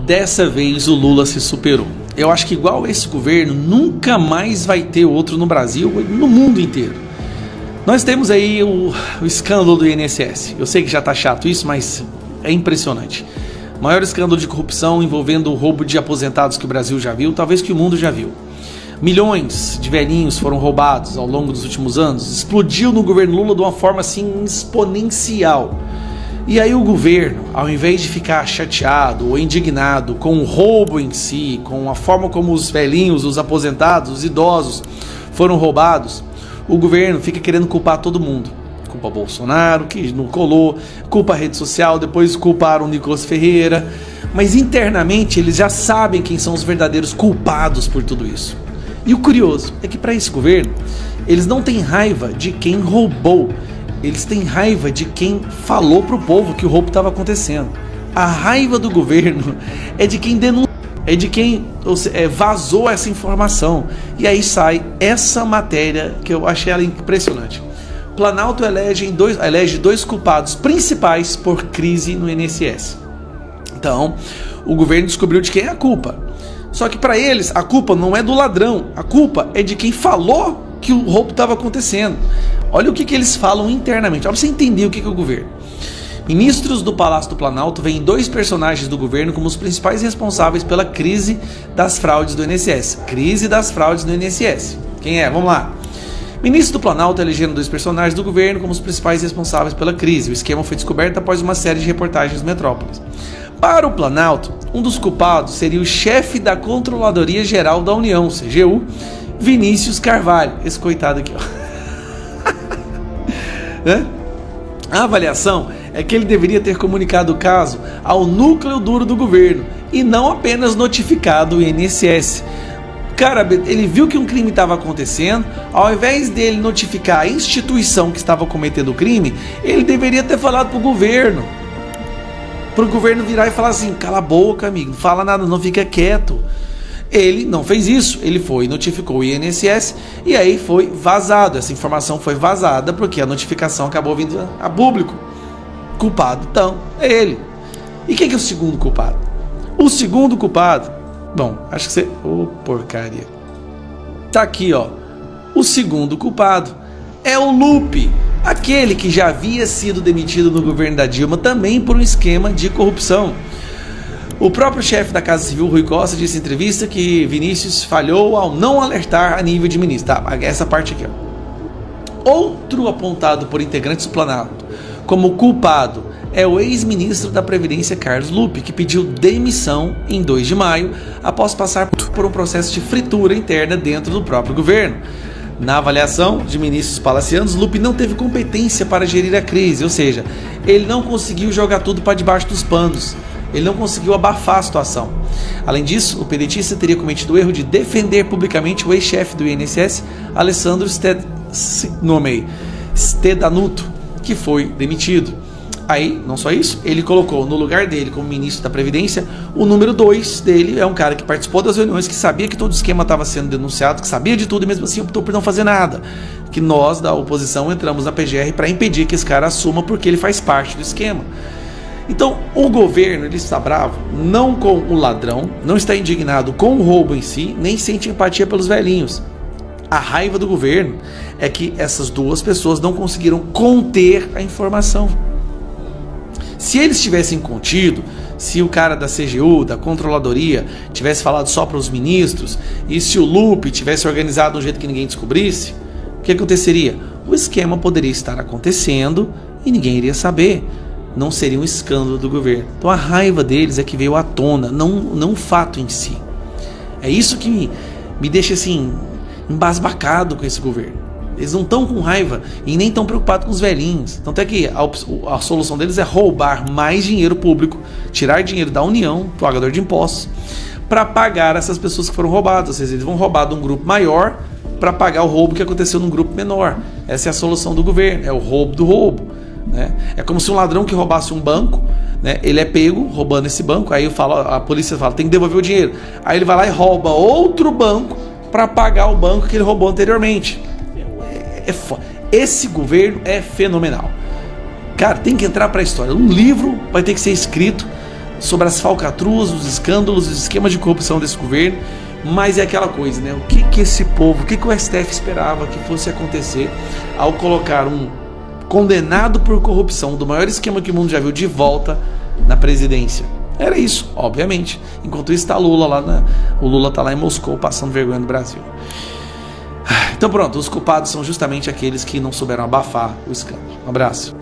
dessa vez o Lula se superou. Eu acho que igual esse governo, nunca mais vai ter outro no Brasil e no mundo inteiro. Nós temos aí o escândalo do INSS. Eu sei que já tá chato isso, mas é impressionante. O maior escândalo de corrupção envolvendo o roubo de aposentados que o Brasil já viu, talvez que o mundo já viu. Milhões de velhinhos foram roubados ao longo dos últimos anos. Explodiu no governo Lula de uma forma assim exponencial. E aí o governo, ao invés de ficar chateado ou indignado com o roubo em si, com a forma como os velhinhos, os aposentados, os idosos foram roubados, o governo fica querendo culpar todo mundo. Culpa Bolsonaro, que não colou, culpa a rede social, depois culparam o Nicolas Ferreira. Mas internamente eles já sabem quem são os verdadeiros culpados por tudo isso. E o curioso é que para esse governo, eles não têm raiva de quem roubou. Eles têm raiva de quem falou pro povo que o roubo estava acontecendo. A raiva do governo é de quem denunciou, é de quem vazou essa informação. E aí sai essa matéria que eu achei ela impressionante. Planalto elege dois culpados principais por crise no INSS. Então, o governo descobriu de quem é a culpa. Só que para eles, a culpa não é do ladrão. A culpa é de quem falou que o roubo estava acontecendo. Olha o que eles falam internamente. Olha para você entender o que é o governo. Ministros do Palácio do Planalto veem dois personagens do governo como os principais responsáveis pela crise das fraudes do INSS. Crise das fraudes do INSS. Quem é? Vamos lá. Ministros do Planalto elegeram dois personagens do governo como os principais responsáveis pela crise. O esquema foi descoberto após uma série de reportagens Metrópolis. Para o Planalto, um dos culpados seria o chefe da Controladoria Geral da União, CGU, Vinícius Carvalho. Esse coitado aqui, ó. A avaliação é que ele deveria ter comunicado o caso ao núcleo duro do governo e não apenas notificado o INSS. Cara, ele viu que um crime estava acontecendo, ao invés dele notificar a instituição que estava cometendo o crime, ele deveria ter falado para o governo virar e falar assim: cala a boca, amigo, não fala nada, não, fica quieto. Ele não fez isso, ele foi e notificou o INSS e aí foi vazado. Essa informação foi vazada porque a notificação acabou vindo a público. Culpado, então, é ele. E quem que é o segundo culpado? O segundo culpado, bom, acho que você... porcaria. Tá aqui, ó. O segundo culpado é o Lupe, aquele que já havia sido demitido no governo da Dilma também por um esquema de corrupção. O próprio chefe da Casa Civil, Rui Costa, disse em entrevista que Vinícius falhou ao não alertar a nível de ministro. Tá, essa parte aqui, ó. Outro apontado por integrantes do Planalto como culpado é o ex-ministro da Previdência, Carlos Lupe, que pediu demissão em 2 de maio após passar por um processo de fritura interna dentro do próprio governo. Na avaliação de ministros palacianos, Lupe não teve competência para gerir a crise, ou seja, ele não conseguiu jogar tudo para debaixo dos panos. Ele não conseguiu abafar a situação. Além disso, o pedetista teria cometido o erro de defender publicamente o ex-chefe do INSS, Alessandro Stedanuto, que foi demitido. Aí, não só isso, ele colocou no lugar dele como ministro da Previdência, o número 2 dele é um cara que participou das reuniões, que sabia que todo o esquema estava sendo denunciado, que sabia de tudo e mesmo assim optou por não fazer nada. Que nós, da oposição, entramos na PGR para impedir que esse cara assuma porque ele faz parte do esquema. Então, o governo, ele está bravo não com o ladrão, não está indignado com o roubo em si, nem sente empatia pelos velhinhos. A raiva do governo é que essas duas pessoas não conseguiram conter a informação. Se eles tivessem contido, se o cara da CGU, da Controladoria, tivesse falado só para os ministros, e se o Lupe tivesse organizado de um jeito que ninguém descobrisse, o que aconteceria? O esquema poderia estar acontecendo e ninguém iria saber. Não seria um escândalo do governo. Então a raiva deles é que veio à tona, não o fato em si. É isso que me deixa assim, embasbacado com esse governo. Eles não estão com raiva e nem estão preocupados com os velhinhos. Tanto é que a solução deles é roubar mais dinheiro público, tirar dinheiro da União, pagador de impostos, para pagar essas pessoas que foram roubadas. Ou seja, eles vão roubar de um grupo maior para pagar o roubo que aconteceu num grupo menor. Essa é a solução do governo, é o roubo do roubo. Né? É como se um ladrão que roubasse um banco, né? Ele é pego roubando esse banco, aí a polícia fala, tem que devolver o dinheiro. Aí ele vai lá e rouba outro banco para pagar o banco que ele roubou anteriormente. Esse governo é fenomenal. Cara, tem que entrar para a história. Um livro vai ter que ser escrito sobre as falcatruas, os escândalos, os esquemas de corrupção desse governo, mas é aquela coisa, né? O que esse povo, o que o STF esperava que fosse acontecer ao colocar um condenado por corrupção do maior esquema que o mundo já viu de volta na presidência? Era isso, obviamente. Enquanto isso está Lula lá, o Lula está lá em Moscou passando vergonha no Brasil. Então pronto, os culpados são justamente aqueles que não souberam abafar o escândalo. Um abraço.